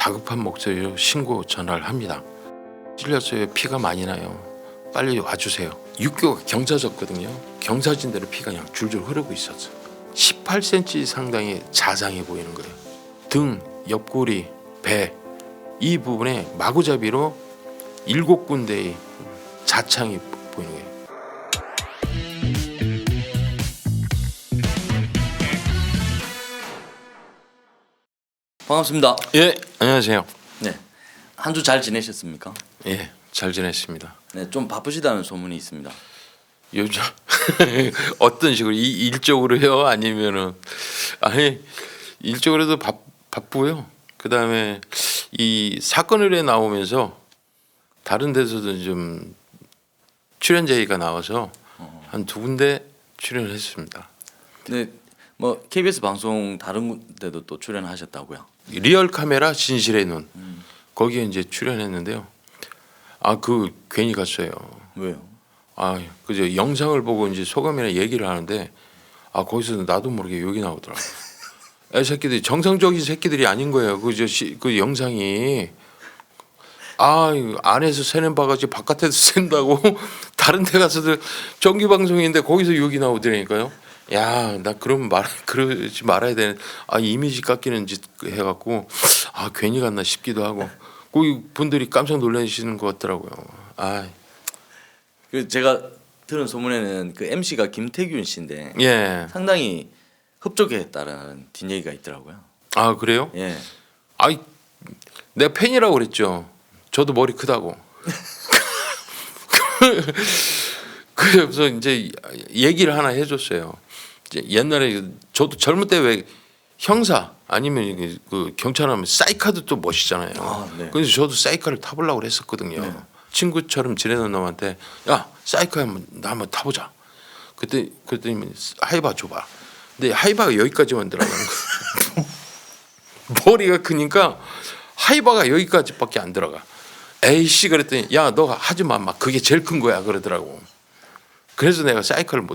다급한 목소리로 신고 전화를 합니다. 찔렸어요. 피가 많이 나요. 빨리 와주세요. 육교가 경사졌거든요. 경사진대로 피가 그냥 줄줄 흐르고 있었어. 18cm 상당의 자상이 보이는 거예요. 등, 옆구리, 배 이 부분에 마구잡이로 7군데의 자창이 보이는 거예요. 반갑습니다. 예, 안녕하세요. 네, 한 주 잘 지내셨습니까? 예, 잘 지냈습니다. 네, 좀 바쁘시다는 소문이 있습니다. 요즘 어떤 식으로 일적으로요? 아니면은 아니 일적으로도 바쁘고요. 그다음에 이 사건 의뢰 나오면서 다른 데서도 좀 출연 제의가 나와서 한 2군데 출연을 했습니다. 네, 뭐 KBS 방송 다른 데도 또 출연하셨다고요? 리얼 카메라 진실의 눈 거기에 이제 출연했는데요. 아 그 괜히 갔어요. 왜요? 아 그저 영상을 보고 이제 소감이나 얘기를 하는데 아 거기서 나도 모르게 욕이 나오더라고. 애 새끼들이 정상적인 새끼들이 아닌 거예요. 그 영상이 아 안에서 새는 바가지 바깥에서 샌다고 다른 데 가서도 정규 방송인데 거기서 욕이 나오더라니까요. 야 나 그러지 말아야 되는 아 이미지 깎이는 짓 해갖고 아 괜히 갔나 싶기도 하고 거기 분들이 깜짝 놀라시는 것 같더라고요. 아 그 제가 들은 소문에는 그 MC가 김태균 씨인데 예. 상당히 흡족했다라는 뒷얘기가 있더라고요. 아 그래요? 예. 아이 내가 팬이라고 그랬죠. 저도 머리 크다고. 그래서 이제 얘기를 하나 해줬어요. 이제 옛날에 저도 젊을 때 왜 형사 아니면 그 경찰하면 사이카도 또 멋있잖아요. 아, 네. 그래서 저도 사이카를 타보려고 그랬었거든요. 네. 친구처럼 지내는 놈한테 야 사이카 나 한번 타보자. 그랬더니 하이바 줘봐. 근데 하이바가 여기까지만 들어가는 거야. 머리가 크니까 하이바가 여기까지밖에 안 들어가. 에이씨 그랬더니 야 너 하지 마, 막 그게 제일 큰 거야 그러더라고. 그래서 내가 사이클을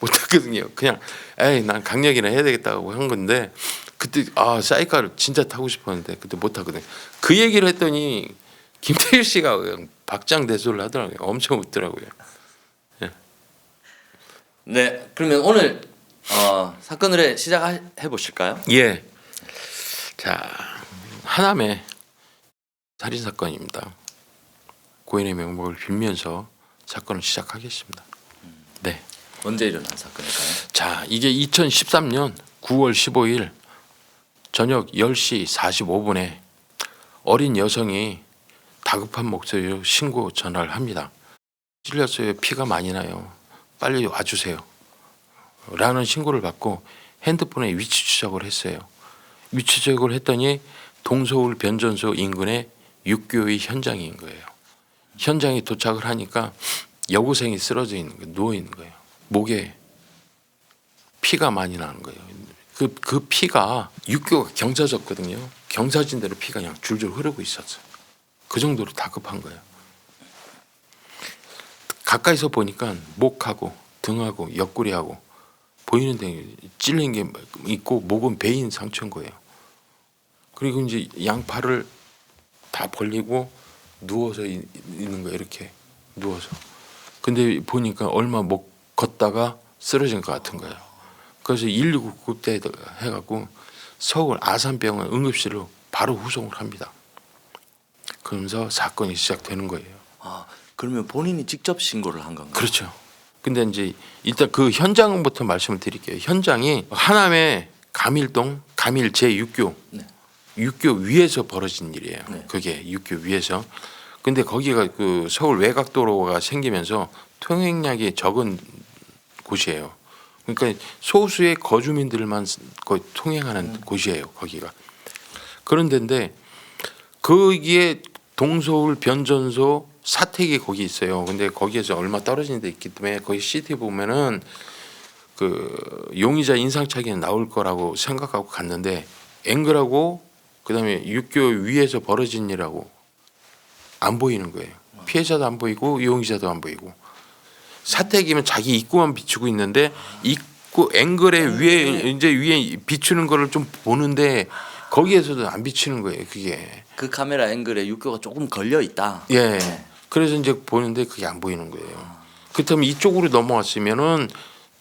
못하거든요. 그냥 에이 난 강력이나 해야 되겠다고 한 건데 그때 아 사이클을 진짜 타고 싶었는데 그때 못 하거든. 그 얘기를 했더니 김태일 씨가 박장대소를 하더라고요. 엄청 웃더라고요. 네, 그러면 오늘 사건 의뢰 시작해 보실까요? 예. 자 하남의 살인 사건입니다. 고인의 명복을 빌면서 사건을 시작하겠습니다. 네. 언제 일어난 사건일까요? 자 이게 2013년 9월 15일 저녁 10시 45분에 어린 여성이 다급한 목소리로 신고 전화를 합니다. 찔렸어요. 피가 많이 나요. 빨리 와주세요. 라는 신고를 받고 핸드폰에 위치 추적을 했어요. 위치 추적을 했더니 동서울 변전소 인근의 육교의 현장인 거예요. 현장에 도착을 하니까 여고생이 쓰러져 있는 거예요. 누워 있는 거예요. 목에 피가 많이 나는 거예요. 그 피가 육교가 경사졌거든요. 경사진대로 피가 그냥 줄줄 흐르고 있었어요. 그 정도로 다급한 거예요. 가까이서 보니까 목하고 등하고 옆구리하고 보이는 데 찔린 게 있고 목은 베인 상처인 거예요. 그리고 이제 양팔을 다 벌리고 누워서 있는 거예요. 이렇게 누워서. 근데 보니까 얼마 못 걷다가 쓰러진 것 같은 거예요. 그래서 119 급대 해갖고 서울 아산병원 응급실로 바로 후송을 합니다. 그러면서 사건이 시작되는 거예요. 아, 그러면 본인이 직접 신고를 한 건가요? 그렇죠. 근데 이제 일단 그 현장부터 말씀을 드릴게요. 현장이 하남의 감일동 감일 제6교 네. 6교 위에서 벌어진 일이에요. 네. 그게 6교 위에서. 근데 거기가 그 서울 외곽도로가 생기면서 통행량이 적은 곳이에요. 그러니까 소수의 거주민들만 거의 통행하는 곳이에요. 거기가. 그런 데인데 거기에 동서울 변전소 사택이 거기 있어요. 근데 거기에서 얼마 떨어진 데 있기 때문에 거기 시티 보면은 그 용의자 인상착의는 나올 거라고 생각하고 갔는데 앵글하고 그다음에 육교 위에서 벌어진 일하고 안 보이는 거예요. 피해자도 안 보이고 용의자도 안 보이고 사택이면 자기 입구만 비추고 있는데 입구 앵글에 위에 이제 위에 비추는 거를 좀 보는데 거기에서도 안 비치는 거예요. 그게. 그 카메라 앵글에 육교가 조금 걸려 있다. 예. 그래서 이제 보는데 그게 안 보이는 거예요. 그렇다면 이쪽으로 넘어왔으면은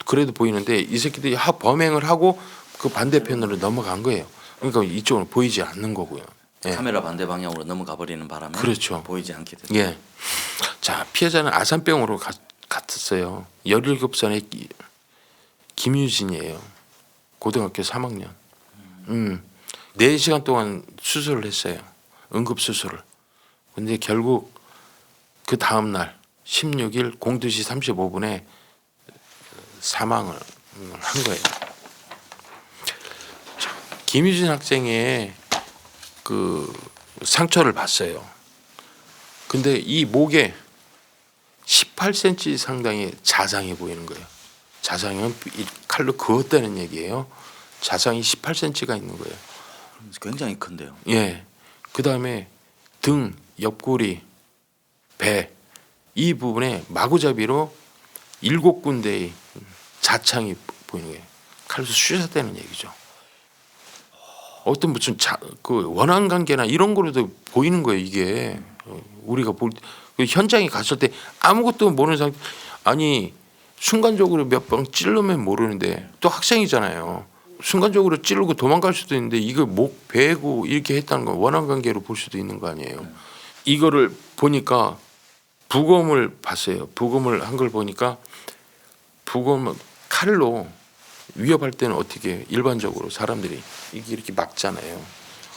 그래도 보이는데 이 새끼들이 범행을 하고 그 반대편으로 넘어간 거예요. 그러니까 이쪽은 보이지 않는 거고요. 예. 카메라 반대 방향으로 넘어가 버리는 바람에 그렇죠. 보이지 않게 되죠. 예. 자, 피해자는 아산병으로 갔었어요. 17살의 김유진이에요. 고등학교 3학년. 4시간 동안 수술을 했어요. 응급 수술을. 근데 결국 그 다음 날 16일 02시 35분에 사망을 한 거예요. 김유진 학생의 그 상처를 봤어요. 근데 이 목에 18cm 상당의 자상이 보이는 거예요. 자상은 이 칼로 그었다는 얘기예요. 자상이 18cm가 있는 거예요. 굉장히 큰데요. 예. 그 다음에 등, 옆구리, 배 이 부분에 마구잡이로 7군데의 자창이 보이는 거예요. 칼로 쑤셨다는 얘기죠. 어떤 무슨 그 원한 관계나 이런 거로도 보이는 거예요. 이게 우리가 그 현장에 갔을 때 아무것도 모르는 상태. 아니 순간적으로 몇 방 찔르면 모르는데 또 학생이잖아요. 순간적으로 찌르고 도망갈 수도 있는데 이거 목 베고 이렇게 했다는 건 원한 관계로 볼 수도 있는 거 아니에요. 이거를 보니까 부검을 봤어요. 부검을 한 걸 보니까 부검은 칼로 위협할 때는 어떻게 일반적으로 사람들이 이렇게 막잖아요.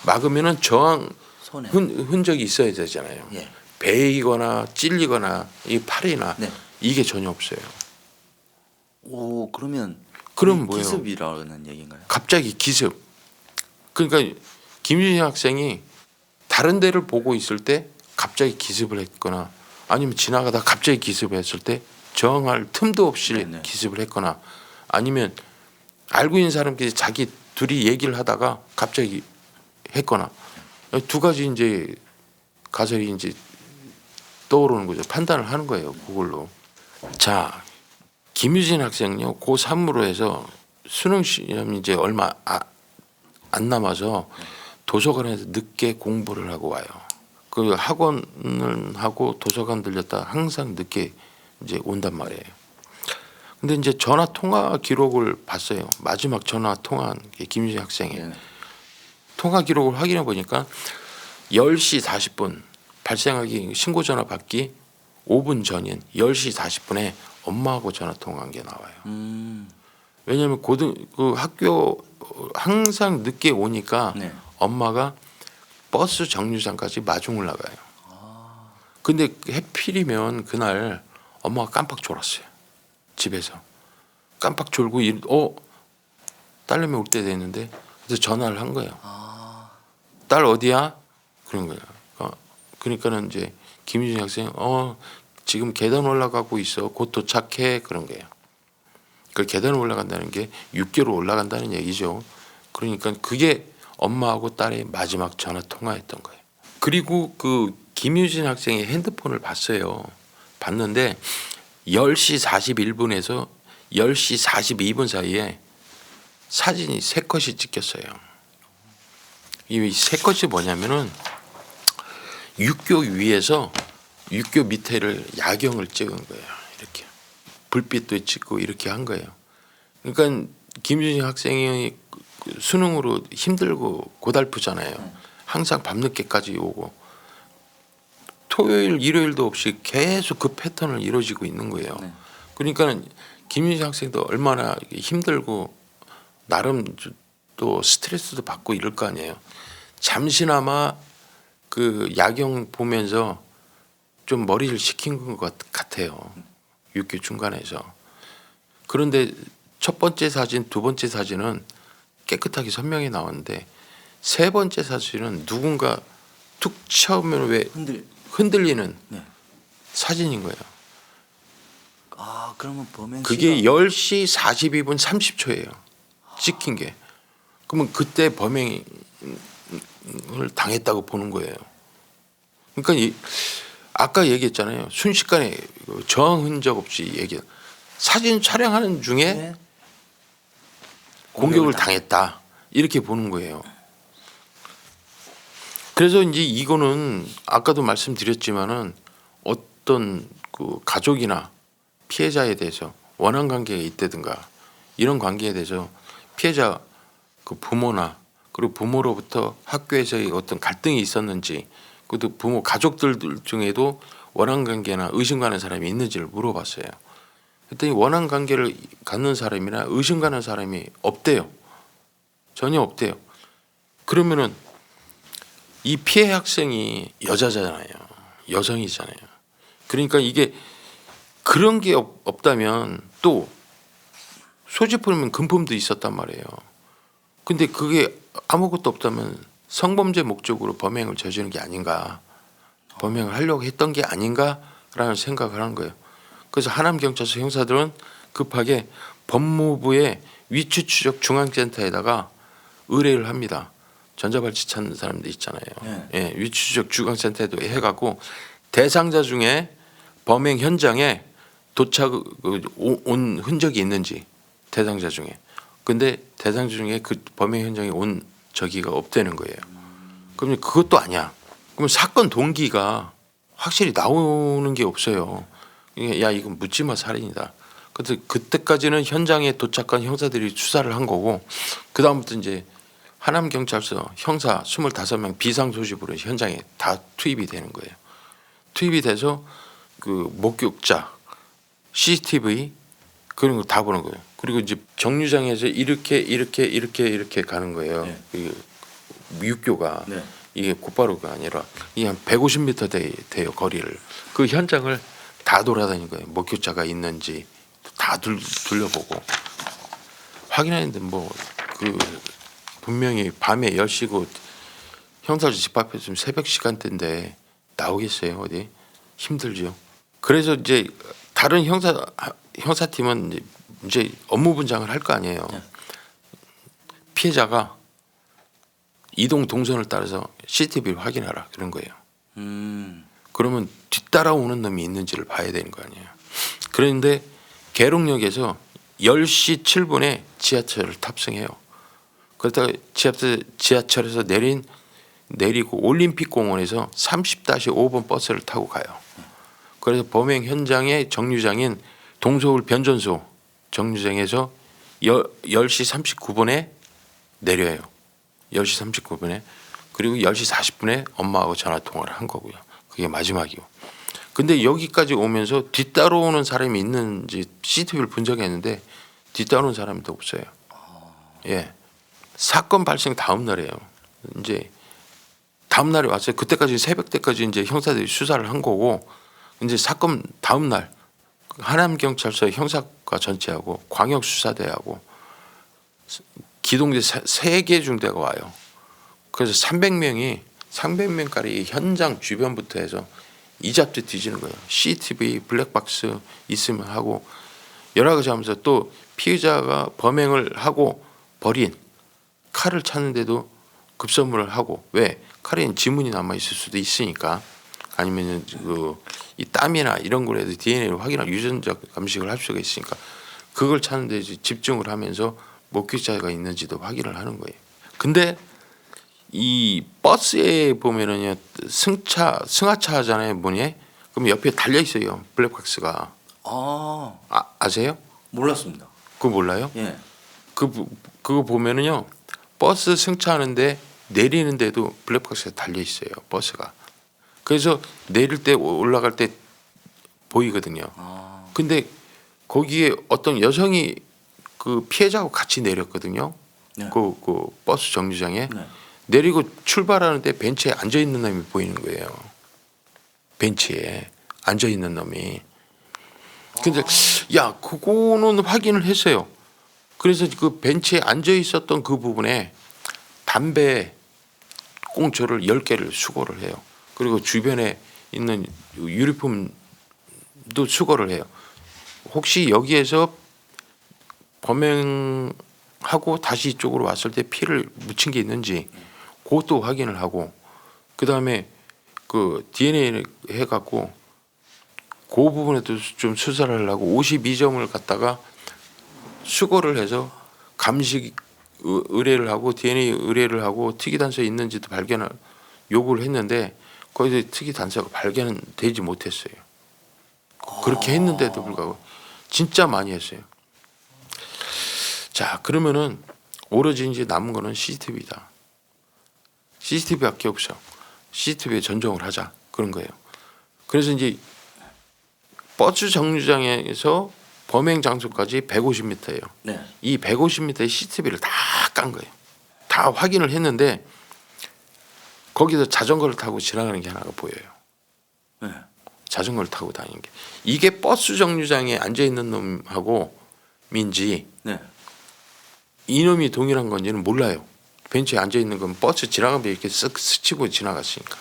막으면은 저항 손에 흔적이 있어야 되잖아요. 예. 베이거나 찔리거나 이 팔이나 네. 이게 전혀 없어요. 오 그러면 그럼 뭐예요? 기습이라는 얘기인가요? 갑자기 기습. 그러니까 김유진 학생이 다른 데를 보고 있을 때 갑자기 기습을 했거나 아니면 지나가다 갑자기 기습을 했을 때 저항할 틈도 없이 네네. 기습을 했거나 아니면 알고 있는 사람끼리 자기 둘이 얘기를 하다가 갑자기 했거나 두 가지 이제 가설이 이제 떠오르는 거죠. 판단을 하는 거예요. 그걸로. 자, 김유진 학생요. 고3으로 해서 수능 시험이 이제 얼마 안 남아서 도서관에서 늦게 공부를 하고 와요. 그 학원을 하고 도서관 들렸다 항상 늦게 이제 온단 말이에요. 근데 이제 전화 통화 기록을 봤어요. 마지막 전화 통화한 게 김유진 학생의 네. 통화 기록을 확인해 보니까 10시 40분 발생하기 신고 전화 받기 5분 전인 10시 40분에 엄마하고 전화 통화한 게 나와요. 왜냐하면 그 학교 항상 늦게 오니까 네. 엄마가 버스 정류장까지 마중 올라가요. 근데 해필이면 그날 엄마가 깜빡 졸았어요. 집에서 깜빡 졸고 딸내미 올 때 됐는데 그래서 전화를 한 거예요. 딸 어디야? 그런 거예요. 그러니까는 이제 김유진 학생 지금 계단 올라가고 있어. 곧 도착해. 그런 거예요. 그 계단 올라간다는 게 6개로 올라간다는 얘기죠. 그러니까 그게 엄마하고 딸의 마지막 전화 통화였던 거예요. 그리고 그 김유진 학생의 핸드폰을 봤어요. 봤는데 10시 41분에서 10시 42분 사이에 사진이 3컷이 찍혔어요. 이 3컷이 뭐냐면은 육교 위에서 육교 밑에를 야경을 찍은 거예요. 이렇게 불빛도 찍고 이렇게 한 거예요. 그러니까 김유진 학생이 수능으로 힘들고 고달프잖아요. 항상 밤늦게까지 오고 토요일 일요일도 없이 계속 그 패턴을 이루어지고 있는 거예요. 네. 그러니까 김유진 학생도 얼마나 힘들고 나름 또 스트레스도 받고 이럴 거 아니에요. 잠시나마 그 야경 보면서 좀 머리를 식힌 것 같아요. 육교 중간에서. 그런데 첫 번째 사진, 두 번째 사진은 깨끗하게 선명히 나왔는데 세 번째 사진은 누군가 툭 쳐오면 왜 흔들리는 네. 사진인 거예요. 그러면 범행 그게 시각 10시 42분 30초예요. 찍힌 게. 그러면 그때 범행을 당했다고 보는 거예요. 그러니까 아까 얘기했잖아요. 순식간에 저항 흔적 없이 사진 촬영하는 중에 네. 공격을 당했다. 이렇게 보는 거예요. 그래서 이제 이거는 아까도 말씀드렸지만은 어떤 그 가족이나 피해자에 대해서 원한 관계가 있다든가 이런 관계에 대해서 피해자 그 부모나 그리고 부모로부터 학교에서의 어떤 갈등이 있었는지, 그것도 부모 가족들 중에도 원한 관계나 의심 가는 사람이 있는지를 물어봤어요. 그랬더니 원한 관계를 갖는 사람이나 의심 가는 사람이 없대요. 전혀 없대요. 그러면은 이 피해 학생이 여자잖아요. 여성이잖아요. 그러니까 이게 그런 게 없다면 또 소지품이면 금품도 있었단 말이에요. 근데 그게 아무것도 없다면 성범죄 목적으로 범행을 저지른 게 아닌가, 범행을 하려고 했던 게 아닌가라는 생각을 하는 거예요. 그래서 하남경찰서 형사들은 급하게 법무부의 위치추적 중앙센터에다가 의뢰를 합니다. 전자발찌 찾는 사람들 있잖아요. 네. 예, 위치추적 중앙센터에도 해가고 대상자 중에 범행 현장에 도착 온 흔적이 있는지, 대상자 중에. 근데 대상자 중에 그 범행 현장에 온 저기가 없다는 거예요. 그러면 그것도 아니야. 그러면 사건 동기가 확실히 나오는 게 없어요. 야, 이건 묻지마 살인이다. 그래서 그때까지는 현장에 도착한 형사들이 수사를 한 거고, 그 다음부터 이제 하남경찰서 형사 25명 비상소집으로 현장에 다 투입이 되는 거예요. 투입이 돼서 그 목격자, CCTV 그런 거 다 보는 거예요. 그리고 이제 정류장에서 이렇게 가는 거예요. 네. 그 육교가 네. 이게 곧바로가 아니라 이게 한 150m 돼요 거리를. 그 현장을 다 돌아다닌 거예요. 목격자가 있는지 다 둘러보고 확인했는데 뭐 그 분명히 밤에 10시고 형사들 집 앞에 좀 새벽 시간대인데 나오겠어요 어디? 힘들죠. 그래서 이제 다른 형사팀은 이제 업무 분장을 할 거 아니에요. 네. 피해자가 이동 동선을 따라서 CCTV를 확인하라 그런 거예요. 그러면 뒤따라오는 놈이 있는지를 봐야 되는 거 아니에요. 그런데 계룡역에서 10시 7분에 지하철을 탑승해요. 그러다가 지하철에서 내리고 올림픽공원에서 30-5번 버스를 타고 가요. 그래서 범행 현장의 정류장인 동서울 변전소 정류장에서 10시 39분에 내려요. 10시 39분에. 그리고 10시 40분에 엄마하고 전화 통화를 한 거고요. 그게 마지막이고. 근데 여기까지 오면서 뒤따라오는 사람이 있는지 CCTV를 분석했는데 뒤따라오는 사람도 없어요. 예. 사건 발생 다음 날이에요. 이제 다음 날에 왔어요. 그때까지 새벽 때까지 이제 형사들이 수사를 한 거고, 이제 사건 다음 날 하남경찰서 형사과 전체하고 광역수사대하고 기동대 3개 중대가 와요. 그래서 300명까지 현장 주변부터 해서 이잡듯 뒤지는 거예요. CCTV 블랙박스 있으면 하고 여러 가지 하면서 또 피의자가 범행을 하고 버린 칼을 찾는데도 급선무를 하고, 왜? 칼에는 지문이 남아 있을 수도 있으니까, 아니면은 이 땀이나 이런 거라도 DNA를 확인하고 유전적 감식을 할 수가 있으니까 그걸 찾는데 이제 집중을 하면서 목격자가 있는지도 확인을 하는 거예요. 근데 이 버스에 보면은요 승하차 하잖아요 문에. 그럼 옆에 달려 있어요 블랙박스가. 아세요? 몰랐습니다. 그거 몰라요? 예. 그거 보면은요 버스 승차하는데 내리는데도 블랙박스가 달려 있어요 버스가. 그래서 내릴 때 올라갈 때 보이거든요. 근데 거기에 어떤 여성이 그 피해자하고 같이 내렸거든요. 네. 그 버스 정류장에. 네. 내리고 출발하는데 벤치에 앉아 있는 놈이 보이는 거예요. 벤치에 앉아 있는 놈이. 근데 야 그거는 확인을 했어요. 그래서 그 벤치에 앉아 있었던 그 부분에 담배 꽁초를 10개를 수거를 해요. 그리고 주변에 있는 유리품도 수거를 해요. 혹시 여기에서 범행하고 다시 이쪽으로 왔을 때 피를 묻힌 게 있는지 그것도 확인을 하고, 그 다음에 그 DNA 해갖고 그 부분에도 좀 수사를 하려고 52점을 갖다가 수거를 해서 감식 의뢰를 하고 DNA 의뢰를 하고 특이단서에 있는지도 발견을 요구를 했는데 거기서 특이 단서가 발견되지 못했어요. 그렇게 했는데도 불구하고 진짜 많이 했어요. 자, 그러면은 오로지 이제 남은 거는 CCTV다. CCTV밖에 없어. CCTV에 전종을 하자 그런 거예요. 그래서 이제 버스 정류장에서 범행 장소까지 150m예요. 네. 이 150m의 CCTV를 다 깐 거예요. 다 확인을 했는데 거기서 자전거를 타고 지나가는 게 하나가 보여요. 네. 자전거를 타고 다니는 게. 이게 버스 정류장에 앉아 있는 놈하고 민지 네. 이놈이 동일한 건지는 몰라요. 벤치에 앉아 있는 건 버스 지나가면 이렇게 쓱 스치고 지나갔으니까.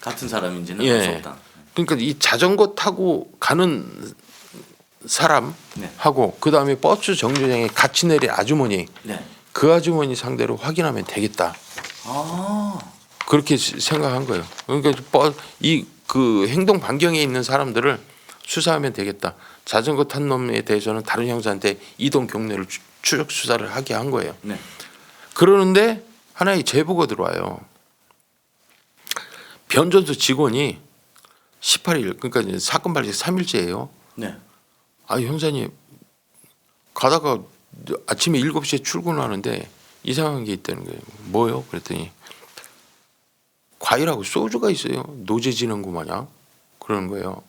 같은 사람인지는 예. 알 수 없다. 그러니까 이 자전거 타고 가는 사람하고 그다음에 버스 정류장에 같이 내린 아주머니 네. 그 아주머니 상대로 확인하면 되겠다. 아. 그렇게 생각한 거예요. 그러니까 이 그 행동 반경에 있는 사람들을 수사하면 되겠다. 자전거 탄 놈에 대해서는 다른 형사한테 이동 경로를 추적 수사를 하게 한 거예요. 네. 그러는데 하나의 제보가 들어와요. 변전소 직원이 18일 그러니까 이제 사건 발생 3일째예요. 네. 아 형사님 가다가 아침에 7시에 출근하는데 이상한 게 있다는 거예요. 뭐요? 그랬더니 과일하고 소주가 있어요. 노제지능구 마냥 그러는 거예요.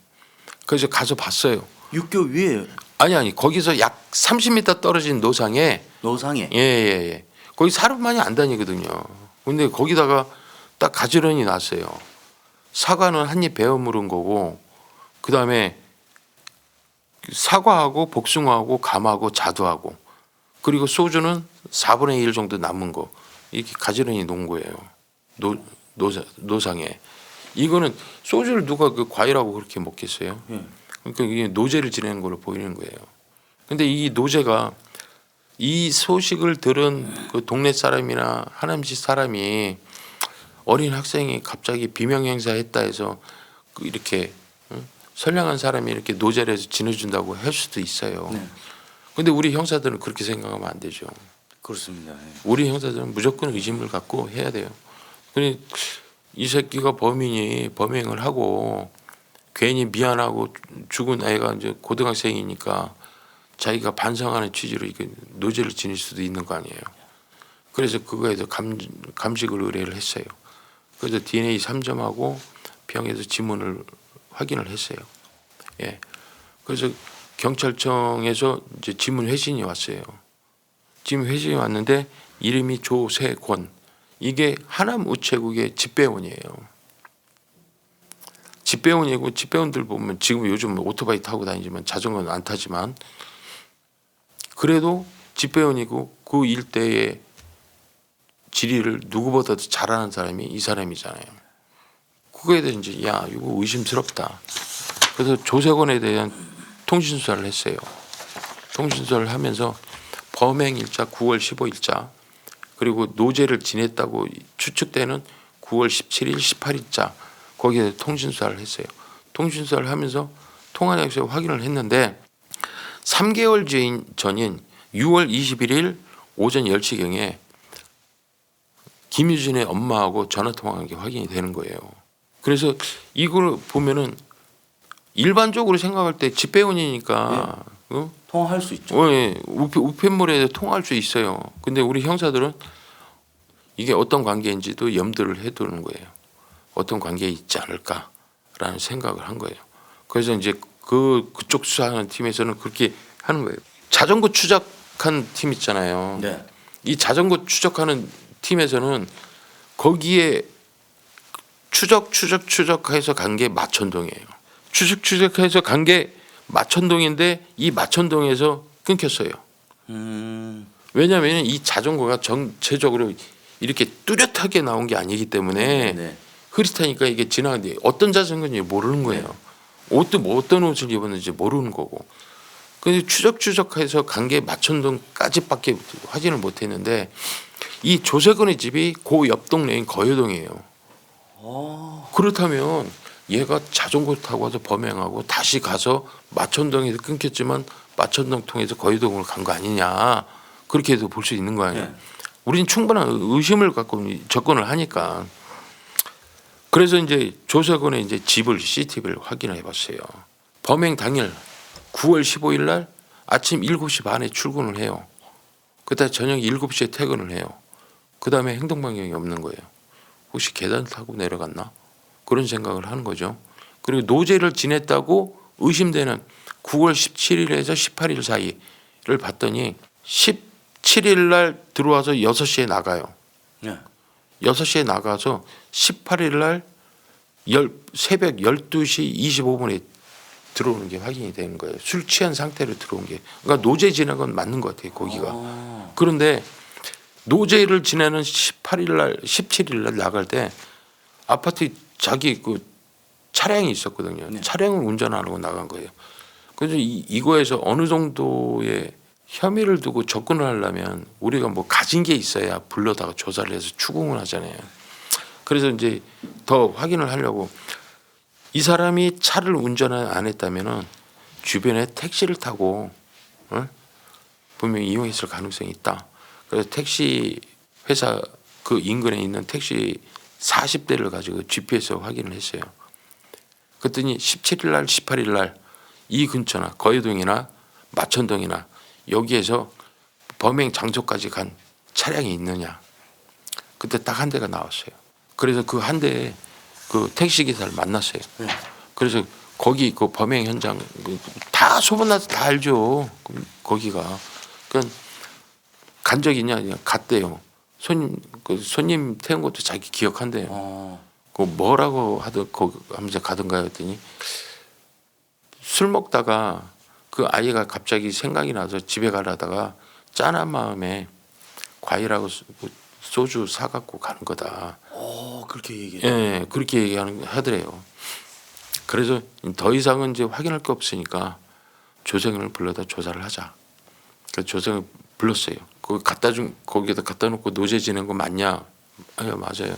그래서 가서 봤어요. 육교 위에 아니 거기서 약 30m 떨어진 노상에 노상에. 예. 거기 사람 많이 안 다니거든요. 근데 거기다가 딱 가지런히 놨어요. 사과는 한 입 베어 물은 거고 그다음에 사과하고 복숭아하고 감하고 자두하고 그리고 소주는 4분의 1 정도 남은 거 이렇게 가지런히 놓은 거예요. 노상에. 이거는 소주를 누가 그 과일하고 그렇게 먹겠어요? 그러니까 이게 노제를 지내는 걸로 보이는 거예요. 근데 이 노제가 이 소식을 들은 그 동네 사람이나 하남시 사람이 어린 학생이 갑자기 비명 행사했다 해서 그 이렇게 선량한 사람이 이렇게 노제를 해서 지내준다고 할 수도 있어요. 네. 근데 우리 형사들은 그렇게 생각하면 안 되죠. 그렇습니다. 예. 우리 형사들은 무조건 의심을 갖고 해야 돼요. 근데 이 새끼가 범인이 범행을 하고 괜히 미안하고 죽은 애가 이제 고등학생이니까 자기가 반성하는 취지로 이게 노제를 지닐 수도 있는 거 아니에요. 그래서 그거에서 감식을 의뢰를 했어요. 그래서 DNA 3점하고 병에서 지문을 확인을 했어요. 예. 그래서 경찰청에서 이제 지문 회신이 왔어요. 지문 회신이 왔는데 이름이 조세권. 이게 하남 우체국의 집배원이에요. 집배원이고 집배원들 보면 지금 요즘 오토바이 타고 다니지만 자전거는 안 타지만 그래도 집배원이고 그 일대의 지리를 누구보다도 잘하는 사람이 이 사람이잖아요. 그거에 대해서 이제 야 이거 의심스럽다. 그래서 조세권에 대한 통신 수사를 했어요. 통신 수사를 하면서 범행 일자 9월 15일자 그리고 노제를 지냈다고 추측되는 9월 17일 18일자 거기에 통신 수사를 했어요. 통신 수사를 하면서 통화 내역서 확인을 했는데 3개월 전인 6월 21일 오전 10시경에 김유진의 엄마하고 전화 통화한 게 확인이 되는 거예요. 그래서 이걸 보면은 일반적으로 생각할 때 집배원이니까 통화할 수 있죠. 예, 우편물에 통화할 수 있어요. 근데 우리 형사들은 이게 어떤 관계인지도 염두를 해두는 거예요. 어떤 관계에 있지 않을까라는 생각을 한 거예요. 그래서 이제 그쪽 수사하는 팀에서는 그렇게 하는 거예요. 자전거 추적한 팀 있잖아요. 네. 이 자전거 추적하는 팀에서는 거기에 추적해서 간 게 마천동이에요. 추적해서 간 게 마천동인데 이 마천동에서 끊겼어요. 왜냐하면 이 자전거가 전체적으로 이렇게 뚜렷하게 나온 게 아니기 때문에 네. 흐릿하니까 이게 지나가는데 어떤 자전거인지 모르는 거예요. 옷도 뭐 어떤 옷을 입었는지 모르는 거고. 근데 추적해서 간 게 마천동까지밖에 확인을 못했는데 이 조세건의 집이 그 옆 동네인 거여동이에요. 그렇다면 얘가 자전거 타고 와서 범행하고 다시 가서 마천동에서 끊겼지만 마천동 통해서 거여동으로 간 거 아니냐 그렇게 해도 볼 수 있는 거 아니에요. 네. 우리는 충분한 의심을 갖고 접근을 하니까 그래서 이제 조석원의 이제 집을 CCTV를 확인해 봤어요. 범행 당일 9월 15일 날 아침 7시 반에 출근을 해요. 그다음 저녁 7시에 퇴근을 해요. 그다음에 행동 반경이 없는 거예요. 혹시 계단 타고 내려갔나? 그런 생각을 하는 거죠. 그리고 노제를 지냈다고 의심되는 9월 17일에서 18일 사이를 봤더니 17일 날 들어와서 6시에 나가요. 네. 6시에 나가서 18일 날 새벽 12시 25분에 들어오는 게 확인이 되는 거예요. 술 취한 상태로 들어온 게. 그러니까 노제 지낸 건 맞는 것 같아요. 거기가. 그런데 노제를 지내는 18일 날 17일 날 나갈 때 아파트 자기 그 차량이 있었거든요. 네. 차량을 운전 안 하고 나간 거예요. 그래서 이거에서 어느 정도의 혐의를 두고 접근을 하려면 우리가 뭐 가진 게 있어야 불러다가 조사를 해서 추궁을 하잖아요. 그래서 이제 더 확인을 하려고 이 사람이 차를 운전을 안 했다면은 주변에 택시를 타고 분명히 이용했을 가능성이 있다. 그래서 택시 회사 그 인근에 있는 택시 40대를 가지고 GPS 확인을 했어요. 그랬더니 17일 날 18일 날 이 근처나 거여동이나 마천동이나 여기에서 범행 장소까지 간 차량이 있느냐. 그때 딱 한 대가 나왔어요. 그래서 그 한 대에 그 택시 기사를 만났어요. 그래서 거기 그 범행 현장 다 소문나서 다 알죠. 거기가. 그러니까 간 적 있냐? 갔대요. 손님 태운 것도 자기 기억한대요. 그 뭐라고 하든 거기 하면서 가든가 했더니 술 먹다가 그 아이가 갑자기 생각이 나서 집에 가려다가 짠한 마음에 과일하고 소주 사갖고 가는 거다. 그렇게 얘기해. 예, 그렇게 하더래요. 그래서 더 이상은 이제 확인할 게 없으니까 조생을 불러다 조사를 하자. 그래서 조생을 불렀어요. 거기에다 갖다 놓고 노제 지낸 거 맞냐? 아유, 맞아요.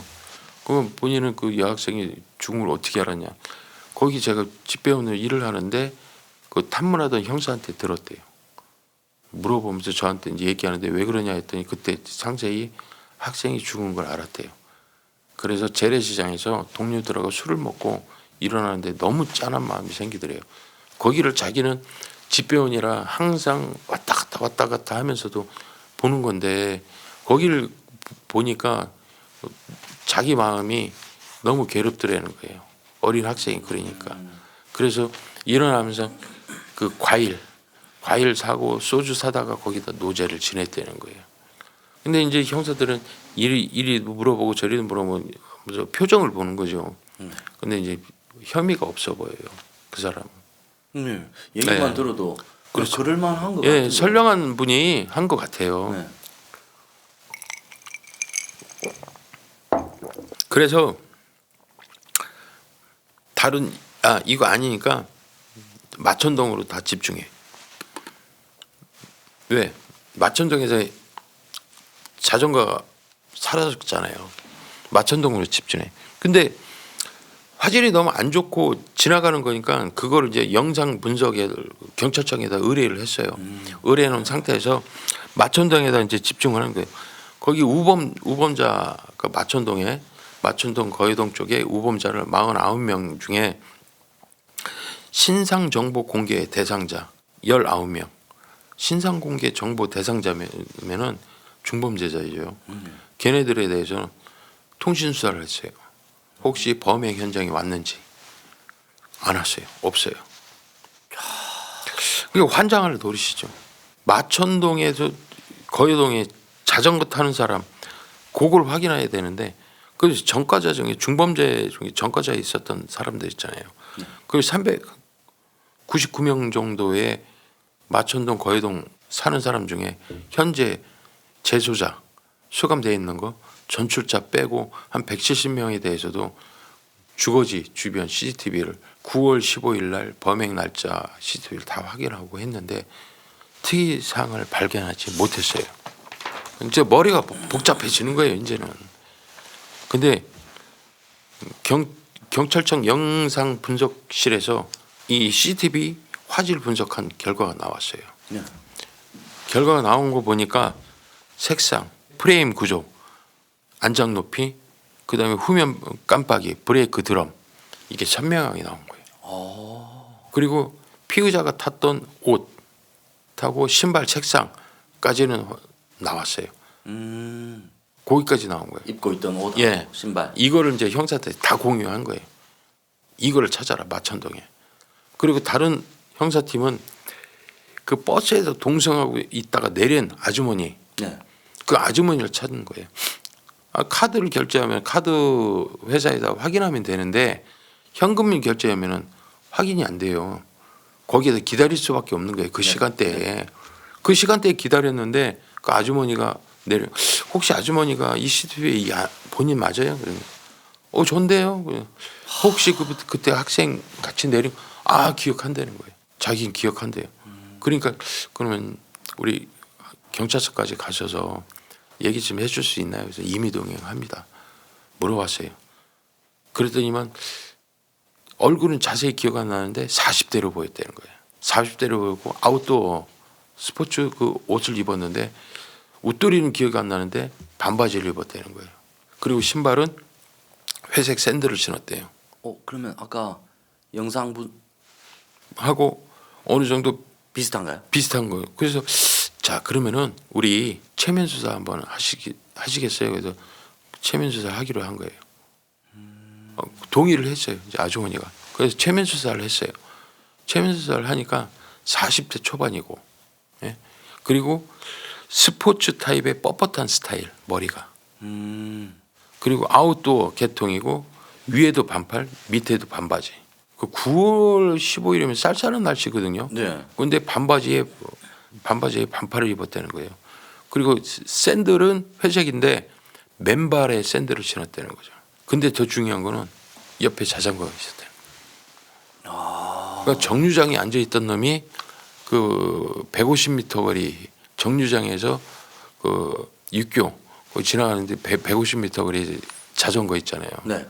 그러면 본인은 그 여학생이 죽은 걸 어떻게 알았냐? 거기 제가 집배원으로 일을 하는데 그 탐문하던 형사한테 들었대요. 물어보면서 저한테 이제 얘기하는데 왜 그러냐 했더니 그때 상세히 학생이 죽은 걸 알았대요. 그래서 재래시장에서 동료들하고 술을 먹고 일어나는데 너무 짠한 마음이 생기더래요. 거기를 자기는 집배원이라 항상 왔다 갔다 하면서도 보는 건데 거기를 보니까 자기 마음이 너무 괴롭더라는 거예요. 어린 학생이 그러니까. 그래서 일어나면서 그 과일 사고 소주 사다가 거기다 노제를 지냈다는 거예요. 근데 이제 형사들은 이리 물어보고 저리 물어보면 표정을 보는 거죠. 근데 이제 혐의가 없어 보여요. 그 사람. 네. 얘기만 네. 들어도 그렇죠. 그럴 만한 것 예, 같아요. 선량한 분이 한 것 같아요. 네. 그래서 이거 아니니까 마천동으로 다 집중해. 왜? 마천동에서 자전거가 사라졌잖아요. 마천동으로 집중해. 근데 화질이 너무 안 좋고 지나가는 거니까 그걸 이제 영상 분석에 경찰청에다 의뢰를 했어요. 의뢰해 놓은 상태에서 마천동에다 이제 집중을 하는 거예요. 거기 우범자가 마천동 거여동 쪽에 우범자를 49명 중에 신상 정보 공개 대상자 19명. 신상 공개 정보 대상자면은 중범죄자이죠. 걔네들에 대해서는 통신 수사를 했어요. 혹시 범행 현장에 왔는지 안 왔어요. 없어요. 그러니까 환장을 노리시죠. 마천동에서 거여동에 자전거 타는 사람 그걸 확인해야 되는데 그래서 전과자 중에 중범죄 중에 전과자에 있었던 사람들 있잖아요. 그 399명 정도의 마천동 거여동 사는 사람 중에 현재 재소자 수감되어 있는 거 전출자 빼고 한 170명에 대해서도 주거지 주변 CCTV를 9월 15일 날 범행 날짜 CCTV를 다 확인하고 했는데 특이사항을 발견하지 못했어요. 이제 머리가 복잡해지는 거예요, 이제는. 근데 경찰청 영상 분석실에서 이 CCTV 화질 분석한 결과가 나왔어요. 네. 결과가 나온 거 보니까 색상, 프레임 구조, 안장 높이, 그다음에 후면 깜빡이, 브레이크 드럼 이게 선명하게 나온 거예요. 그리고 피의자가 탔던 옷하고 신발 책상까지는 나왔어요. 거기까지 나온 거예요. 입고 있던 옷, 예. 신발. 이거를 이제 형사들이 다 공유한 거예요. 이거를 찾아라 마천동에. 그리고 다른 형사팀은 그 버스에서 동승하고 있다가 내린 아주머니, 네. 그 아주머니를 찾는 거예요. 카드를 결제하면 카드 회사에다 확인하면 되는데 현금을 결제하면은 확인이 안 돼요. 거기에서 기다릴 수밖에 없는 거예요. 그 시간대에. 그 시간대에 기다렸는데 그 아주머니가 내려. 혹시 아주머니가 이 CCTV에 본인 맞아요? 그러면 좋은데요. 혹시 그때 학생 같이 내린 기억한다는 거예요. 자기는 기억한대요. 그러니까 그러면 우리 경찰서까지 가셔서 얘기 좀 해줄 수 있나요? 그래서 임의동행합니다. 물어봤어요. 그랬더니만 얼굴은 자세히 기억 안 나는데 40대로 보였다는 거예요. 40대로 보였고 아웃도어 스포츠 그 옷을 입었는데 웃도리는 기억이 안 나는데 반바지를 입었다는 거예요. 그리고 신발은 회색 샌들을 신었대요. 그러면 아까 영상분 하고 어느 정도 비슷한가요? 비슷한 거예요. 그래서 자 그러면은 우리 체면 수사 한번 하시겠어요? 그래서 체면 수사 하기로 한 거예요. 동의를 했어요. 이제 아주머니가. 그래서 체면 수사를 했어요. 체면 수사를 하니까 40대 초반이고, 예? 그리고 스포츠 타입의 뻣뻣한 스타일 머리가. 그리고 아웃도어 계통이고 위에도 반팔, 밑에도 반바지. 그 9월 15일이면 쌀쌀한 날씨거든요. 네. 그런데 반바지에 반팔을 입었다는 거예요. 그리고 샌들은 회색인데 맨발에 샌들을 신었다는 거죠. 근데 더 중요한 거는 옆에 자전거가 있었다는 거예요. 그러니까 정류장에 앉아 있던 놈이 그 150m 거리 정류장에서 그 육교 거기 지나가는데 150m 거리 자전거 있잖아요. 네.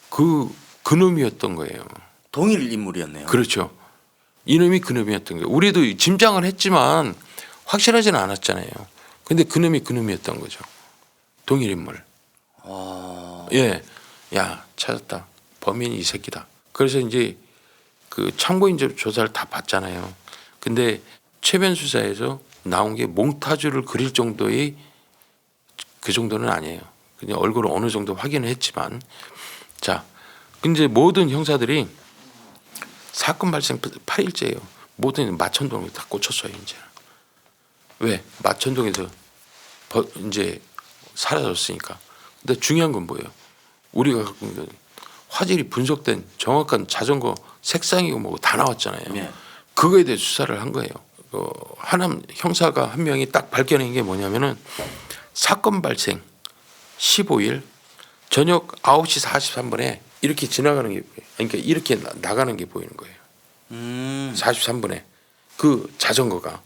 그 놈이었던 거예요. 동일 인물이었네요. 그렇죠. 이놈이 그놈이었던 거예요. 우리도 짐작을 했지만 확실하지는 않았잖아요. 근데 그놈이었던 거죠. 동일 인물. 예, 야 찾았다. 범인이 이 새끼다. 그래서 이제 그 참고인 조사를 다 받잖아요. 근데 최변 수사에서 나온 게 몽타주를 그릴 정도의 그 정도는 아니에요. 그냥 얼굴을 어느 정도 확인을 했지만 자, 근데 모든 형사들이 사건 발생 8일째예요. 모든 마천동에 다 꽂혔어요 이제. 왜? 마천동에서 이제 사라졌으니까. 근데 중요한 건 뭐예요? 우리가 갖고 있는 화질이 분석된 정확한 자전거 색상이고 뭐고 다 나왔잖아요. 네. 그거에 대해 수사를 한 거예요. 하남 형사가 한 명이 딱 밝혀낸 게 뭐냐면은 사건 발생 15일 저녁 9시 43분에 이렇게 지나가는 게 그러니까 이렇게 나가는 게 보이는 거예요. 43분에 그 자전거가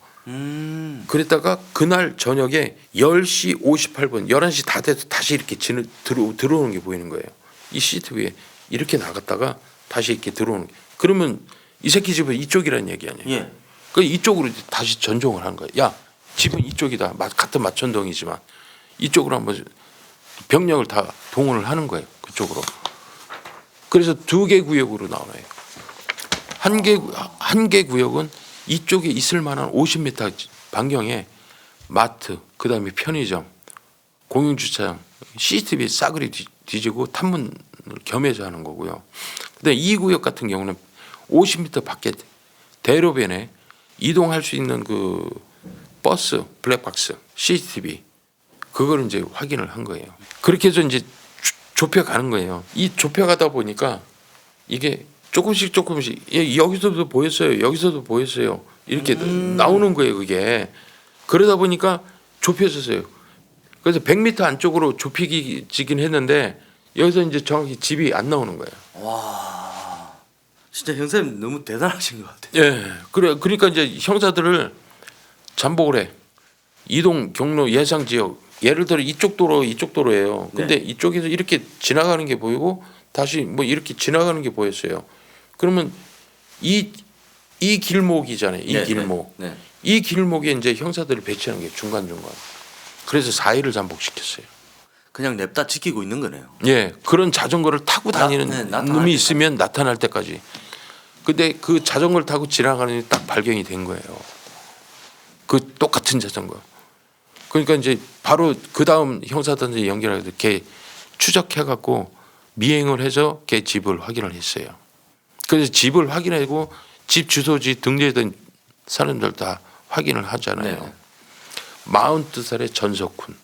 그랬다가 그날 저녁에 10시 58분 11시 다 돼서 다시 이렇게 들어오는 게 보이는 거예요. 이 CCTV에 이렇게 나갔다가 다시 이렇게 들어오는 게. 그러면 이 새끼 집은 이쪽이라는 얘기 아니에요. 예. 그 이쪽으로 다시 전종을 한 거예요. 야 집은 이쪽이다. 같은 마천동이지만 이쪽으로 한번 병력을 다 동원을 하는 거예요. 그쪽으로. 그래서 2개 구역으로 나와요. 한 개 구역은 이쪽에 있을 만한 50m 반경에 마트, 그다음에 편의점, 공용주차장, CCTV 싸그리 뒤지고 탐문을 겸해서 하는 거고요. 근데 이 구역 같은 경우는 50m 밖에 대로변에 이동할 수 있는 그 버스, 블랙박스, CCTV 그걸 이제 확인을 한 거예요. 그렇게 해서 이제 좁혀가는 거예요. 이 좁혀가다 보니까 이게 조금씩 여기서도 보였어요. 여기서도 보였어요. 이렇게 나오는 거예요. 그게. 그러다 보니까 좁혀졌어요. 그래서 100m 안쪽으로 좁히긴 했는데 여기서 이제 정확히 집이 안 나오는 거예요. 와, 진짜 형사님 너무 대단하신 것 같아요. 예. 그러니까 이제 형사들을 잠복을 해. 이동 경로 예상 지역. 예를 들어 이쪽 도로예요. 근데 네. 이쪽에서 이렇게 지나가는 게 보이고 다시 뭐 이렇게 지나가는 게 보였어요. 그러면 이 길목이잖아요. 이 네, 길목. 네. 네. 이 길목에 이제 형사들을 배치하는 게 중간중간. 그래서 4일을 잠복시켰어요. 그냥 냅다 지키고 있는 거네요. 예, 그런 자전거를 타고 다니는 나타날 놈이 때까지. 있으면 나타날 때까지. 근데 그 자전거를 타고 지나가는 게 딱 발견이 된 거예요. 그 똑같은 자전거. 그러니까 이제 바로 그 다음 형사단체 연결해서 걔 추적해갖고 미행을 해서 걔 집을 확인을 했어요. 그래서 집을 확인하고 집 주소지 등재된 사람들 다 확인을 하잖아요. 네. 42살의 전석훈.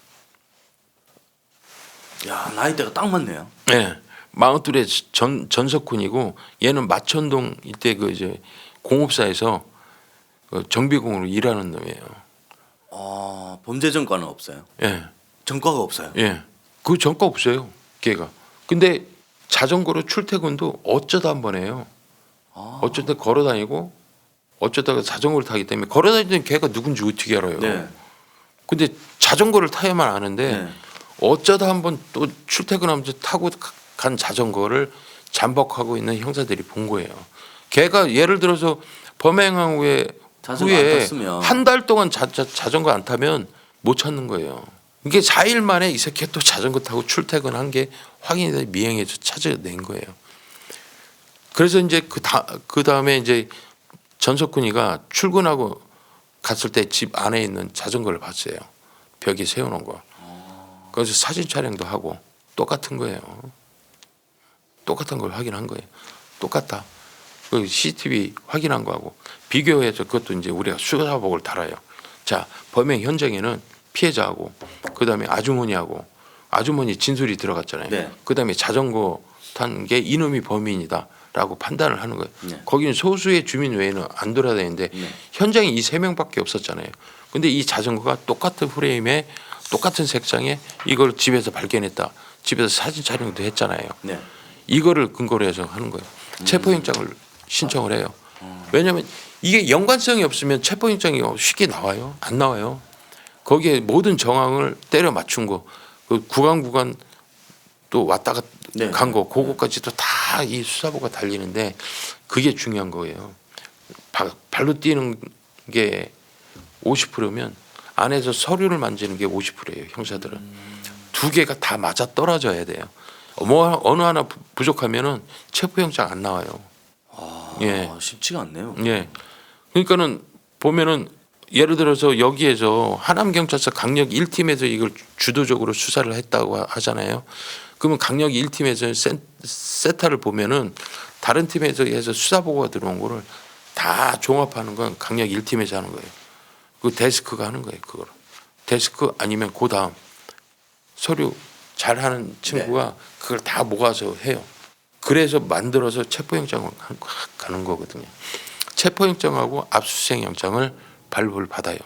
야, 나이대가 딱 맞네요. 네, 42의 전석훈이고 얘는 마천동 이때 그 이제 공업사에서 그 정비공으로 일하는 놈이에요. 범죄 전과는 없어요. 예, 전과가 없어요. 예, 그 전과 없어요, 걔가. 근데 자전거로 출퇴근도 어쩌다 한 번 해요. 어쩌다 걸어 다니고 어쩌다가 자전거를 타기 때문에 걸어 다니는 걔가 누군지 어떻게 알아요. 네. 근데 자전거를 타야만 아는데 네. 어쩌다 한번 또 출퇴근하면서 타고 간 자전거를 잠복하고 있는 형사들이 본 거예요. 걔가 예를 들어서 범행한 자전거 안 탔으면. 한 달 동안 자전거 안 타면 못 찾는 거예요. 이게 4일 만에 이 새끼가 또 자전거 타고 출퇴근한 게 확인이 돼 미행해서 찾아낸 거예요. 그래서 이제 그 다음에 이제 전석훈이가 출근하고 갔을 때 집 안에 있는 자전거를 봤어요. 벽에 세워놓은 거. 그래서 사진 촬영도 하고 똑같은 거예요. 똑같은 걸 확인한 거예요. 똑같다. 그 CCTV 확인한 거하고 비교해서 그것도 이제 우리가 수사복을 달아요. 자, 범행 현장에는 피해자하고 그다음에 아주머니 진술이 들어갔잖아요. 네. 그다음에 자전거 탄 게 이놈이 범인이다라고 판단을 하는 거예요. 네. 거기는 소수의 주민 외에는 안 돌아다니는데 네. 현장에 이 3명밖에 없었잖아요. 근데 이 자전거가 똑같은 프레임에 똑같은 색상에 이걸 집에서 발견했다. 집에서 사진 촬영도 했잖아요. 네. 이거를 근거로 해서 하는 거예요. 체포영장을 신청을 해요. 왜냐하면 이게 연관성이 없으면 체포영장이 쉽게 나와요? 안 나와요. 거기에 모든 정황을 때려 맞춘 거, 그 구간 또 왔다가 네. 간 거, 그거까지도 다 이 수사부가 달리는데 그게 중요한 거예요. 발로 뛰는 게 50%면 안에서 서류를 만지는 게 50%예요. 형사들은 두 개가 다 맞아 떨어져야 돼요. 뭐 어느 하나 부족하면은 체포영장 안 나와요. 예. 쉽지가 않네요. 예. 그러니까는 보면은 예를 들어서 여기에서 하남경찰서 강력 1팀에서 이걸 주도적으로 수사를 했다고 하잖아요. 그러면 강력 1팀에서 세타를 보면은 다른 팀에서 해서 수사 보고가 들어온 거를 다 종합하는 건 강력 1팀에서 하는 거예요. 그 데스크가 하는 거예요. 그걸 데스크 아니면 그 다음 서류 잘하는 친구가 그걸 다 모아서 해요. 그래서 만들어서 체포영장을 가는 거거든요. 체포영장하고 압수수색영장을 발부를 받아요.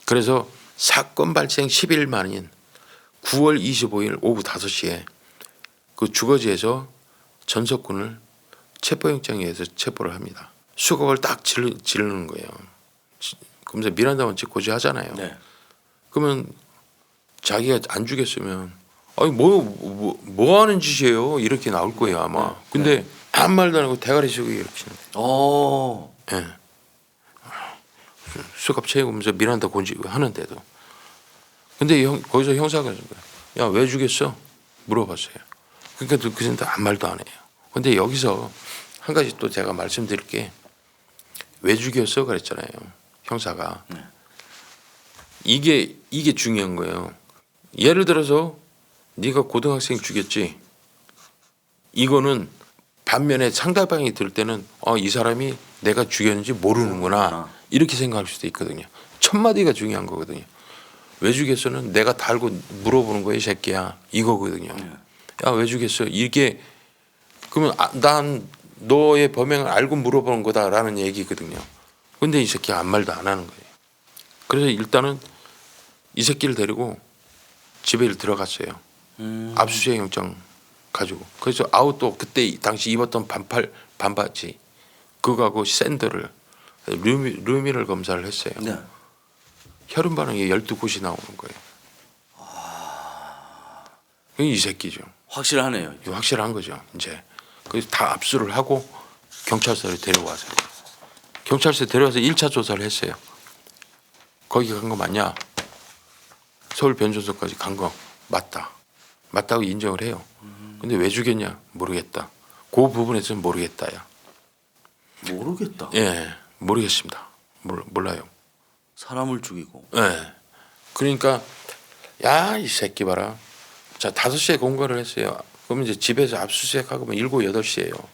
그래서 사건 발생 10일 만인 9월 25일 오후 5시에 그 주거지에서 전석군을 체포영장에 의해서 체포를 합니다. 수갑을 딱 지르는 거예요. 그러면서 미란다 원칙 고지하잖아요. 네. 그러면 자기가 안 죽였으면 아니 뭐 하는 짓이에요 이렇게 나올 거예요 아마. 근데 아무 말도 안 하고 대가리 씌고 이렇게 치는. 예. 수갑 채우면서 미란다 고지 하는데도. 근데 거기서 형사가 야 왜 죽였어? 물어봤어요. 그러니까 그 사람 아무 말도 안 해요. 근데 여기서 한 가지 또 제가 말씀드릴 게 왜 죽였어 그랬잖아요. 형사가. 이게 중요한 거예요. 예를 들어서 네가 고등학생 죽였지. 이거는 반면에 상대방이 들을 때는 이 사람이 내가 죽였는지 모르는구나 이렇게 생각할 수도 있거든요. 첫 마디가 중요한 거거든요. 왜 죽였어는 내가 달고 물어보는 거야 이 새끼야 이거거든요. 야 왜 죽였어? 이게 그러면 난 너의 범행을 알고 물어보는 거다라는 얘기거든요. 근데 이 새끼가 아무 말도 안 하는 거예요. 그래서 일단은 이 새끼를 데리고 집에 들어갔어요. 압수수색 영장 가지고. 그래서 아웃도 그때 당시 입었던 반바지 그거하고 샌들을 루미널 검사를 했어요. 네. 혈흔 반응이 12곳이 나오는 거예요. 이 새끼죠. 확실하네요. 이거 확실한 거죠. 이제 그래서 다 압수를 하고 경찰서에 데려와서 경찰서에 데려와서 1차 조사를 했어요. 거기 간 거 맞냐? 서울 변조소까지 간 거 맞다. 맞다고 인정을 해요. 근데 왜 죽였냐 모르겠다. 그 부분에서는 모르겠다야. 모르겠다. 예, 모르겠습니다. 몰라요. 사람을 죽이고. 예. 그러니까 야 이 새끼 봐라. 자 5시에 공갈을 했어요. 그럼 이제 집에서 압수수색하고 뭐 7, 8시에요.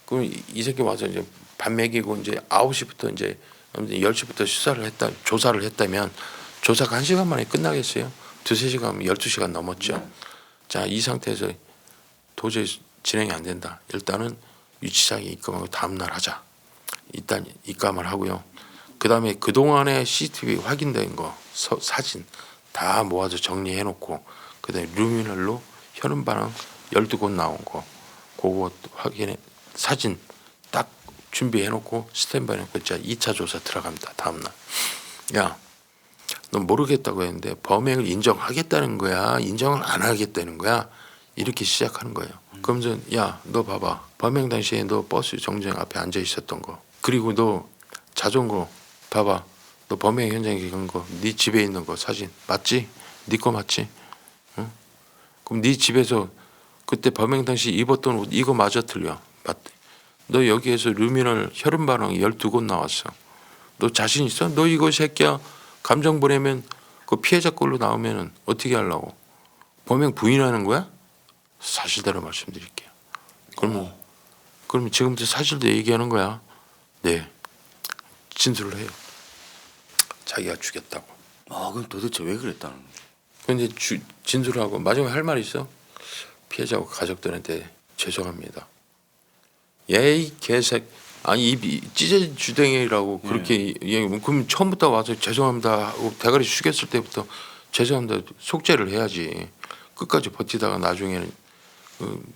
그럼 이 새끼 와서 이제 밥 먹이고 이제 9시부터 이제 10시부터 조사를 했다면 조사가 1시간 만에 끝나겠어요? 2-3시간, 12시간 넘었죠. 자, 이 상태에서 도저히 진행이 안 된다. 일단은 유치장에 입감하고 다음날 하자. 일단 입감을 하고요. 그 다음에 그동안의 CCTV 확인된 거 사진 다 모아서 정리해놓고 그 다음에 루미널로 혈흔 반응 12곳 나온 거 그거 확인해 사진 딱 준비해놓고 스탠바이 해놓고 자 2차 조사 들어갑니다. 다음날 야 너 모르겠다고 했는데 범행을 인정하겠다는 거야 인정을 안 하겠다는 거야 이렇게 시작하는 거예요. 그러면서 야 너 봐봐 범행 당시에 너 버스 정류장 앞에 앉아 있었던 거 그리고 너 자전거 봐봐 너 범행 현장에 간 거 네 집에 있는 거 사진 맞지? 네 거 맞지? 응? 그럼 네 집에서 그때 범행 당시 입었던 옷 이거 마저 틀려 맞대. 너 여기에서 루미널 혈흔 반응 12곳 나왔어. 너 자신 있어? 너 이거 새끼야 감정 보내면 그 피해자 걸로 나오면은 어떻게 하려고? 범행 부인하는 거야? 사실대로 말씀드릴게요. 그러면 지금부터 사실대로 얘기하는 거야. 네. 진술을 해요. 자기가 죽였다고. 아 그럼 도대체 왜 그랬다는 거야? 근데 진술하고 마지막에 할 말 있어? 피해자와 가족들한테 죄송합니다. 예이 개색 아니 입이 찢어진 주댕이라고 그렇게 얘기하면 그럼 처음부터 와서 죄송합니다 하고 대가리 숙였을 때부터 죄송합니다 속죄를 해야지. 끝까지 버티다가 나중에는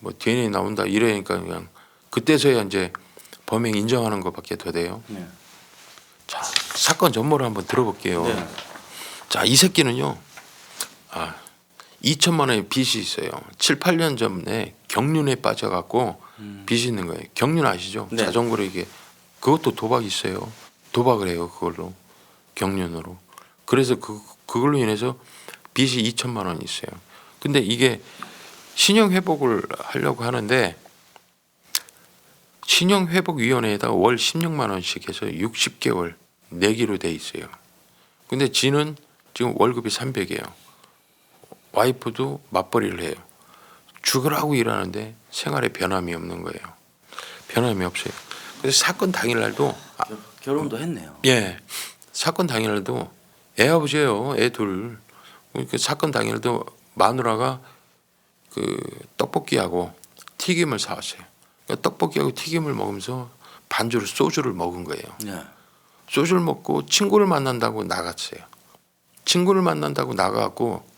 뭐 DNA 나온다 이러니까 그냥 그때서야 이제 범행 인정하는 것밖에 더 돼요. 네. 자 사건 전모를 한번 들어볼게요. 네. 자 이 새끼는요. 2천만 원의 빚이 있어요. 7, 8년 전에 경륜에 빠져갖고 빚이 있는 거예요. 경륜 아시죠? 네. 자전거로 이게 그것도 도박이 있어요. 도박을 해요. 그걸로 경륜으로. 그래서 그걸로 인해서 빚이 2천만 원이 있어요. 근데 이게 신용 회복을 하려고 하는데 신용 회복 위원회에다가 월 16만 원씩 해서 60개월 내기로 돼 있어요. 근데 지는 지금 월급이 300이에요. 와이프도 맞벌이를 해요. 죽으라고 일하는데 생활에 변함이 없는 거예요. 변함이 없어요. 그래서 사건 당일날도 결혼도 했네요. 예 사건 당일날도 애 아버지예요. 애 둘. 그러니까 사건 당일도 마누라가 그 떡볶이하고 튀김을 사왔어요. 그러니까 떡볶이하고 튀김을 먹으면서 반주로 소주를 먹은 거예요. 네. 소주를 먹고 친구를 만난다고 나갔어요. 친구를 만난다고 나가고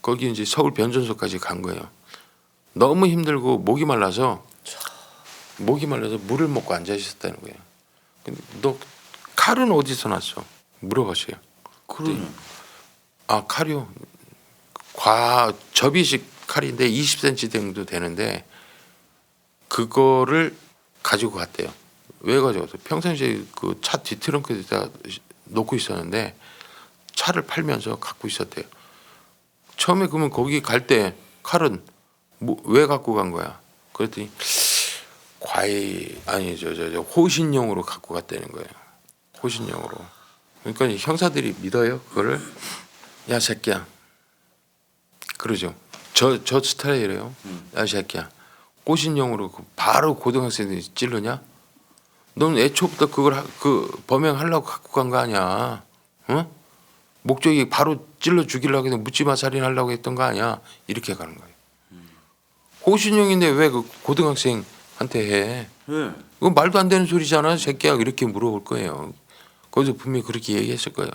거기 이제 서울 변전소까지 간 거예요. 너무 힘들고 목이 말라서 물을 먹고 앉아 있었다는 거예요. 근데 너 칼은 어디서 났어? 물어봤어요. 그러면 칼이요. 접이식 칼인데 20cm 정도 되는데 그거를 가지고 갔대요. 왜 가져갔어? 평상시에 그 차 뒤트렁크에다 놓고 있었는데 차를 팔면서 갖고 있었대요. 처음에 그러면 거기 갈 때 칼은 왜 갖고 간 거야? 그랬더니 호신용으로 갖고 갔다는 거예요. 호신용으로. 그러니까 형사들이 믿어요 그거를. 야 새끼야. 그러죠. 저 스타일이에요. 야 새끼야. 호신용으로 바로 고등학생들이 찔르냐? 넌 애초부터 그 범행하려고 갖고 간 거 아니야? 응? 목적이 바로 찔러 죽이려고 해서 묻지마 살인하려고 했던 거 아니야? 이렇게 가는 거예요. 호신용인데 왜 그 고등학생한테 해? 네. 그거 말도 안 되는 소리잖아, 새끼야. 이렇게 물어볼 거예요. 거기서 분명히 그렇게 얘기했을 거예요.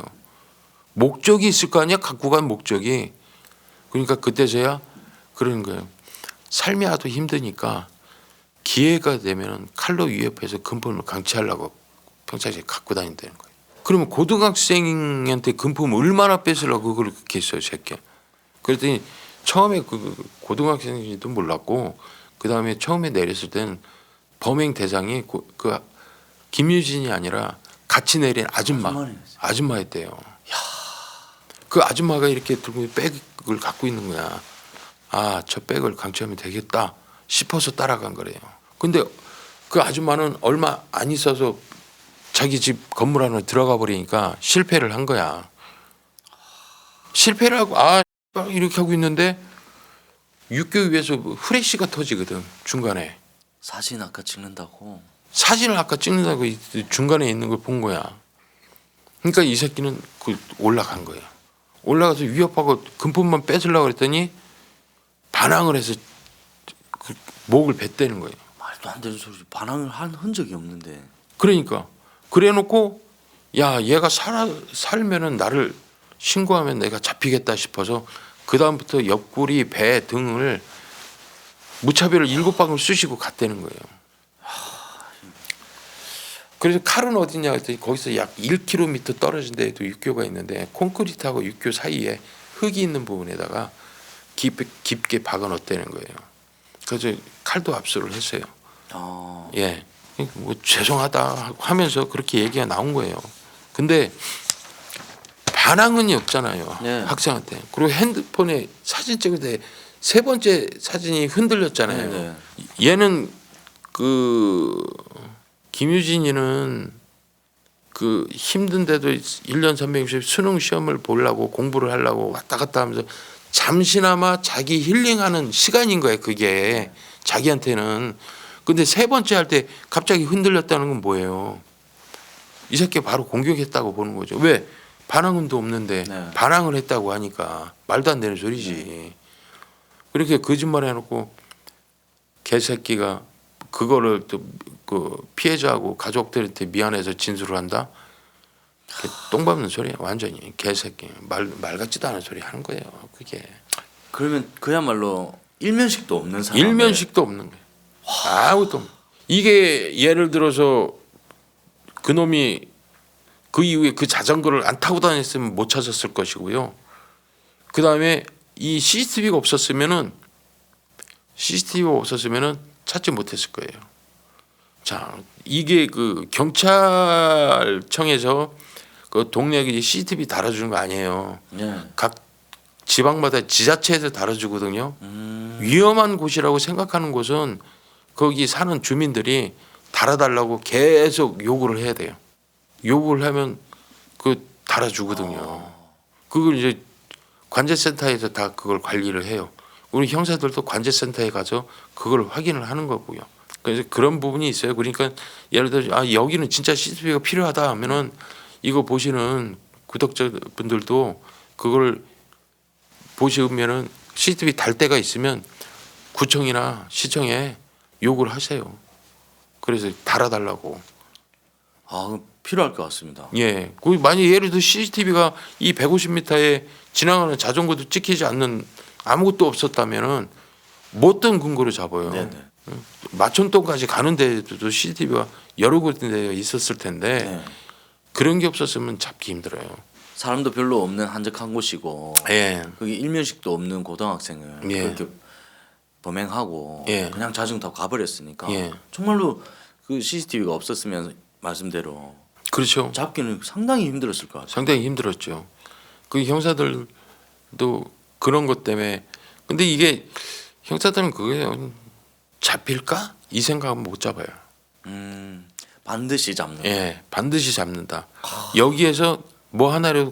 목적이 있을 거 아니야? 갖고 간 목적이. 그러니까 그때서야 그러는 거예요. 삶이 하도 힘드니까 기회가 되면 칼로 위협해서 금품을 강취하려고 평상시에 갖고 다닌다는 거예요. 그러면 고등학생한테 금품 얼마나 뺏으려고 그걸 그렇게 했어요, 새끼야. 그랬더니 처음에 그 고등학생인지도 몰랐고 그 다음에 처음에 내렸을 때는 범행 대상이 그 김유진이 아니라 같이 내린 아줌마였대요. 그 아줌마가 이렇게 들고 백을 갖고 있는 거야. 아, 저 백을 강취하면 되겠다 싶어서 따라간 거래요. 근데 그 아줌마는 얼마 안 있어서 자기 집 건물 안으로 들어가 버리니까 실패를 한 거야. 실패를 하고 이렇게 하고 있는데 육교 위에서 후레쉬가 터지거든. 중간에 사진 아까 찍는다고. 사진을 아까 찍는다고 중간에 있는 걸 본 거야. 그러니까 이 새끼는 올라간 거야. 올라가서 위협하고 금품만 뺏으려고 그랬더니 반항을 해서 그 목을 뱉대는 거예요. 말도 안 되는 소리. 반항을 한 흔적이 없는데. 그러니까 그래놓고 야, 얘가 살면은 나를 신고하면 내가 잡히겠다 싶어서 그 다음부터 옆구리, 배 등을 무차별을 7방울 쑤시고 갔다는 거예요. 그래서 칼은 어디냐 했더니 거기서 약 1km 떨어진 데에도 육교가 있는데 콘크리트하고 육교 사이에 흙이 있는 부분에다가 깊게 박아 넣었다는 거예요. 그래서 칼도 압수를 했어요. 예, 뭐 죄송하다 하면서 그렇게 얘기가 나온 거예요. 근데 반항은 없잖아요. 네. 학생한테. 그리고 핸드폰에 사진 찍을 때 3번째 사진이 흔들렸잖아요. 네, 얘는 김유진이는 힘든데도 1년 360 수능 시험을 보려고 공부를 하려고 왔다 갔다 하면서 잠시나마 자기 힐링하는 시간인 거예요. 그게 자기한테는. 근데 3번째 할 때 갑자기 흔들렸다는 건 뭐예요? 이 새끼 바로 공격했다고 보는 거죠. 왜? 반항은도 없는데 네. 반항을 했다고 하니까 말도 안 되는 소리지. 그렇게 거짓말 해놓고 개새끼가 그거를 또 피해자하고 가족들한테 미안해서 진술을 한다. 똥 밟는 소리야 완전히. 개새끼 말 같지도 않은 소리 하는 거예요. 그게 그러면 그야말로 일면식도 없는 사람. 일면식도 없는 거예요. 아무것도 없는. 이게 예를 들어서 그놈이 그 이후에 그 자전거를 안 타고 다녔으면 못 찾았을 것이고요. 그 다음에 이 CCTV가 없었으면은 찾지 못했을 거예요. 자, 이게 그 경찰청에서 그 동네 CCTV 달아주는 거 아니에요. 네. 각 지방마다 지자체에서 달아주거든요. 위험한 곳이라고 생각하는 곳은 거기 사는 주민들이 달아달라고 계속 요구를 해야 돼요. 요구를 하면 달아주거든요. 그걸 이제 관제센터에서 다 그걸 관리를 해요. 우리 형사들도 관제센터에 가서 그걸 확인을 하는 거고요. 그래서 그런 부분이 있어요. 그러니까 예를 들어 여기는 진짜 CCTV가 필요하다 하면은 이거 보시는 구독자분들도 그걸 보시면은 CCTV 달 때가 있으면 구청이나 시청에 요구를 하세요. 그래서 달아달라고. 그럼 필요할 것 같습니다. 예. 그 만약 예를 들어 CCTV가 이 150m에 지나가는 자전거도 찍히지 않는 아무것도 없었다면은 못된 근거로 잡아요. 네네. 마천동까지 가는 데도 CCTV가 여러 군데 있었을 텐데 네. 그런 게 없었으면 잡기 힘들어요. 사람도 별로 없는 한적한 곳이고 예. 그게 일면식도 없는 고등학생을 예. 그렇게 범행하고 예. 그냥 자전거 타고 가버렸으니까 예. 정말로 그 CCTV가 없었으면 말씀대로 그렇죠. 잡기는 상당히 힘들었을 것 같아요. 상당히 힘들었죠. 그 형사들도 그런 것 때문에. 근데 이게 형사들은 그거예요. 잡힐까? 이 생각은 못 잡아요. 반드시 잡는. 예, 반드시 잡는다. 여기에서 뭐 하나라도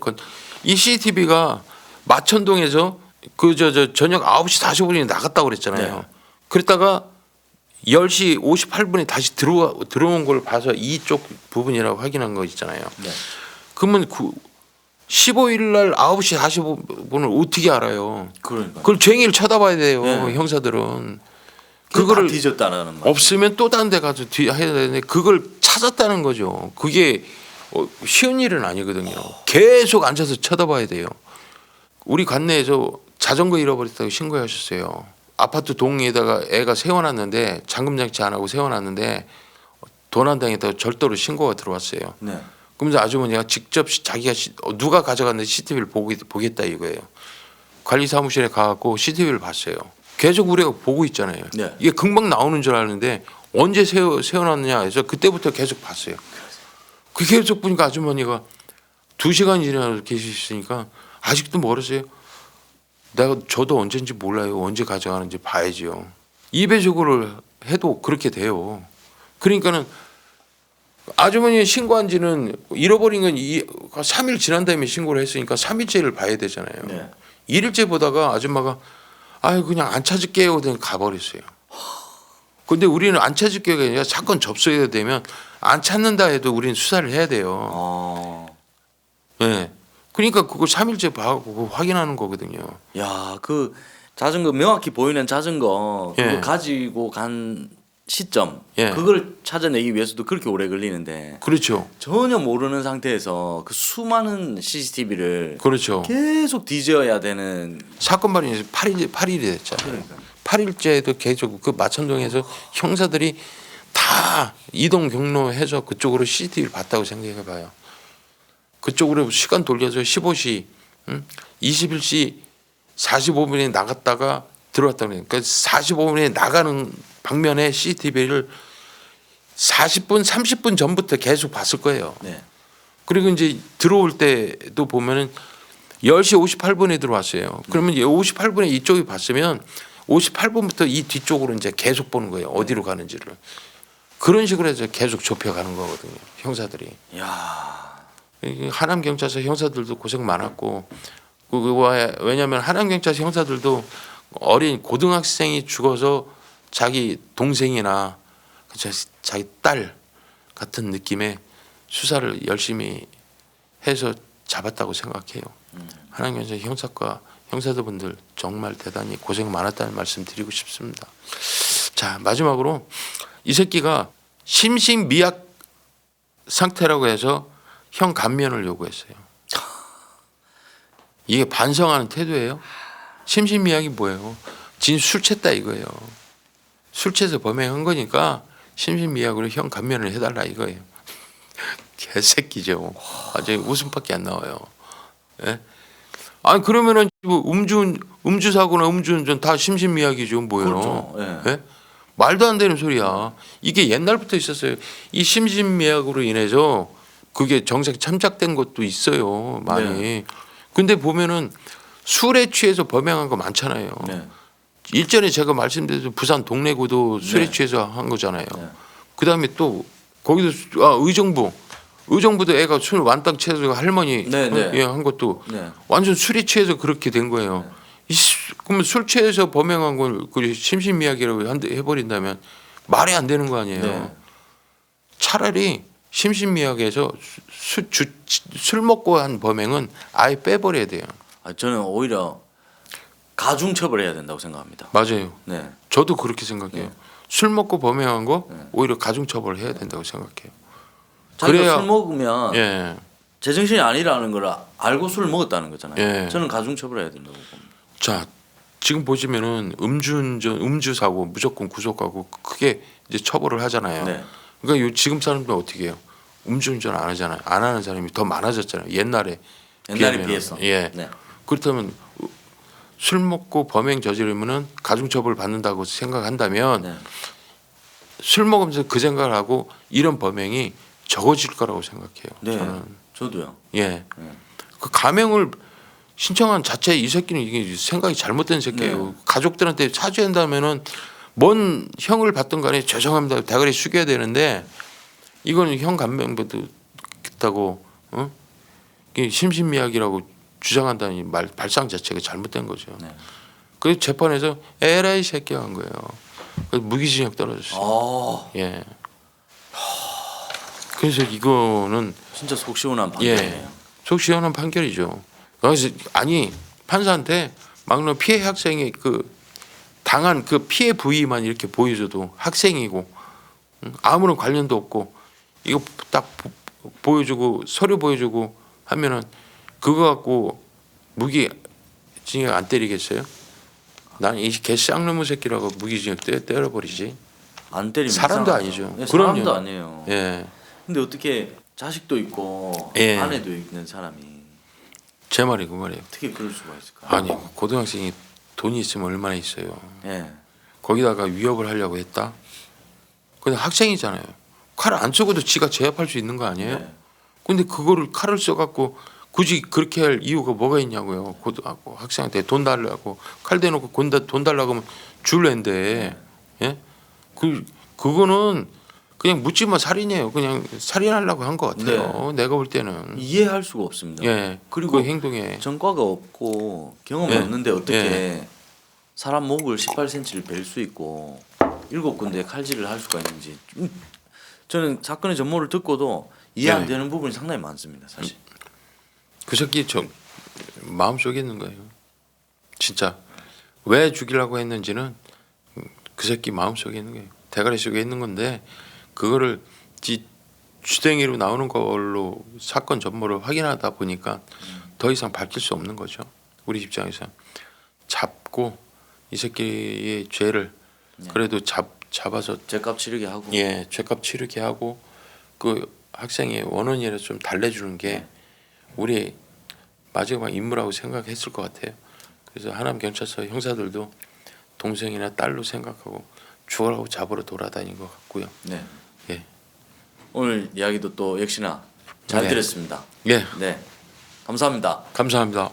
이 CCTV가 마천동에서 저녁 9시 45분에 나갔다고 그랬잖아요. 네. 그랬다가 10시 58분에 다시 들어온 걸 봐서 이쪽 부분이라고 확인한 거 있잖아요. 네. 그러면 15일 날 9시 45분을 어떻게 알아요? 그러니까. 그걸 종일 쳐다봐야 돼요. 네. 형사들은. 그거를 뒤졌다라는 말. 없으면 또 다른 데 가서 해야 되는데 그걸 찾았다는 거죠. 그게 쉬운 일은 아니거든요. 계속 앉아서 쳐다봐야 돼요. 우리 관내에서 자전거 잃어버렸다고 신고하셨어요. 아파트 동에다가 애가 세워놨는데 잠금장치 안 하고 세워놨는데 도난당했다고 절도로 신고가 들어왔어요. 네. 그러면서 아주머니가 직접 자기가 누가 가져갔는지 CCTV를 보겠다 이거예요. 관리사무실에 가갖고 CCTV를 봤어요. 계속 우리가 보고 있잖아요. 네. 이게 금방 나오는 줄 아는데 언제 세워놨느냐 해서 그때부터 계속 봤어요. 그 계속 보니까 아주머니가 2시간 지나서 계시니까 아직도 멀었어요. 저도 언제인지 몰라요. 언제 가져가는지 봐야지요. 2배속으로 해도 그렇게 돼요. 그러니까는 아주머니 신고한 지는 잃어버린 건 3일 지난 다음에 신고를 했으니까 3일째를 봐야 되잖아요. 네. 1일째 보다가 아줌마가 아유 그냥 안 찾을게요. 그냥 가버렸어요. 근데 우리는 안 찾을게요가 아니라 사건 접수해야 되면 안 찾는다 해도 우리는 수사를 해야 돼요. 네. 그러니까 그거 3일째 봐고 확인하는 거거든요. 야, 그 자전거 명확히 보이는 자전거 그거 예. 가지고 간 시점 예. 그걸 찾아내기 위해서도 그렇게 오래 걸리는데 그렇죠. 전혀 모르는 상태에서 그 수많은 CCTV를 그렇죠. 계속 뒤져야 되는 사건 발생해서 8일이 됐잖아요. 8일째도 계속 그 마천동에서 형사들이 다 이동 경로해서 그쪽으로 CCTV를 봤다고 생각해 봐요. 그쪽으로 시간 돌려서 15시, 21시 45분에 나갔다가 들어왔다 그러니까 45분에 나가는 방면에 CCTV를 40분, 30분 전부터 계속 봤을 거예요. 네. 그리고 이제 들어올 때도 보면은 10시 58분에 들어왔어요. 그러면 58분에 이쪽이 봤으면 58분부터 이 뒤쪽으로 이제 계속 보는 거예요. 어디로 가는지를. 그런 식으로 해서 계속 좁혀가는 거거든요. 형사들이. 야, 하남 경찰서 형사들도 고생 많았고 왜냐하면 하남 경찰서 형사들도 어린 고등학생이 죽어서 자기 동생이나 자기 딸 같은 느낌의 수사를 열심히 해서 잡았다고 생각해요. 하남 경찰서 형사과 형사들분들 정말 대단히 고생 많았다는 말씀 드리고 싶습니다. 자, 마지막으로 이 새끼가 심신미약 상태라고 해서 형 감면을 요구했어요. 이게 반성하는 태도예요? 심신미약이 뭐예요? 진 술 챘다 이거예요. 술 취해서 범행한 거니까 심신미약으로 형 감면을 해달라 이거예요. 개새끼죠. 아주 웃음밖에 안 나와요. 예? 아니 그러면은 음주 사고나 음주운전 다 심신미약이죠 뭐예요? 그렇죠. 예. 예? 말도 안 되는 소리야. 이게 옛날부터 있었어요. 이 심신미약으로 인해서 그게 정색 참작된 것도 있어요 많이. 네. 근데 보면은 술에 취해서 범행한 거 많잖아요. 네. 일전에 제가 말씀드린 부산 동래구도 술에 네. 취해서 한 거잖아요. 네. 그다음에 또 거기도 의정부도 애가 술 완땅 취해서 할머니 네, 네. 예, 한 것도 네. 완전 술에 취해서 그렇게 된 거예요. 그러면 술 취해서 범행한 걸 심신미약이라고 해버린다면 말이 안 되는 거 아니에요. 네. 차라리 심신미약에서 술 먹고 한 범행은 아예 빼버려야 돼요. 아, 저는 오히려 가중 처벌해야 된다고 생각합니다. 맞아요. 네. 저도 그렇게 생각해요. 네. 술 먹고 범행한 거 네. 오히려 가중처벌을 해야 된다고 생각해요. 자기가 그래야- 술 먹으면 예. 제정신이 아니라는 걸 알고 술을 먹었다는 거잖아요. 예. 저는 가중 처벌해야 된다고 봅니다. 자, 지금 보시면은 음주 사고 무조건 구속하고 크게 이제 처벌을 하잖아요. 네. 그러니까 지금 사람들 어떻게 해요? 음주운전 안 하잖아요. 안 하는 사람이 더 많아졌잖아요. 옛날에 비해서. 예. 네. 그렇다면 술 먹고 범행 저지르면은 가중처벌 받는다고 생각한다면 네. 술 먹으면서 그 생각을 하고 이런 범행이 적어질 거라고 생각해요. 네. 저는 저도요. 예. 네. 그 감형을 신청한 자체 이 새끼는 이게 생각이 잘못된 새끼예요. 네. 가족들한테 사죄한다면은 뭔 형을 받든 간에 죄송합니다 대가리 숙여야 되는데 이거는 형 감명받겠다고 이게 심신미약이라고 주장한다는 발상 자체가 잘못된 거죠. 네. 그래서 재판에서 에라이 새끼가 한 거예요. 그래서 무기징역 떨어졌어요. 아, 예. 그래서 이거는 진짜 속 시원한 판결이네요. 예, 속 시원한 판결이죠. 그래서 아니 판사한테 막는 피해 학생의 그 당한 그 피해 부위만 이렇게 보여줘도 학생이고 아무런 관련도 없고 이거 딱 보여주고 서류 보여주고 하면은 그거 갖고 무기징역 안 때리겠어요? 난 이 개 쌍놈의 새끼라고 무기징역 때려버리지. 안 때리면 사람도 이상하죠. 아니죠. 네, 그럼요. 사람도 아니에요. 예, 근데 어떻게 자식도 있고 예. 아내도 있는 사람이 제 말이 그 말이에요. 어떻게 그럴 수가 있을까? 아니 고등학생이 돈이 있으면 얼마나 있어요. 예. 거기다가 위협을 하려고 했다. 근데 학생이잖아요. 칼을 안 쓰고도 지가 제압할 수 있는 거 아니에요? 네. 근데 그거를 칼을 써갖고 굳이 그렇게 할 이유가 뭐가 있냐고요. 학생한테 돈 달라고 칼 대놓고 돈 달라고 하면 줄랜데 예? 그거는 그냥 묻지마 살인이에요. 그냥 살인하려고 한 것 같아요. 내가 볼 때는 이해할 수가 없습니다. 예 그리고 그 행동에 전과가 없고 경험이 예. 없는데 어떻게 예. 사람 목을 18cm를 벨 수 있고 7군데 칼질을 할 수가 있는지 저는 사건의 전모를 듣고도 이해 안 예. 되는 부분이 상당히 많습니다. 사실. 그 새끼 저 마음 속에 있는 거예요. 진짜 왜 죽이려고 했는지는 그 새끼 마음 속에 있는 거예요. 대가리 속에 있는 건데 그거를 주댕이로 나오는 걸로 사건 전모를 확인하다 보니까 더 이상 밝힐 수 없는 거죠. 우리 입장에서 잡고 이 새끼의 죄를 그래도 잡아서 죄값 치르게 하고. 예 죄값 치르게 하고 그 학생의 원혼이라도 좀 달래주는 게 우리 마지막 임무라고 생각했을 것 같아요. 그래서 하남 경찰서 형사들도 동생이나 딸로 생각하고 죽으라고 잡으러 돌아다닌 것 같고요. 네. 예. 오늘 이야기도 또 역시나 잘 네. 들었습니다. 예, 네. 감사합니다. 감사합니다.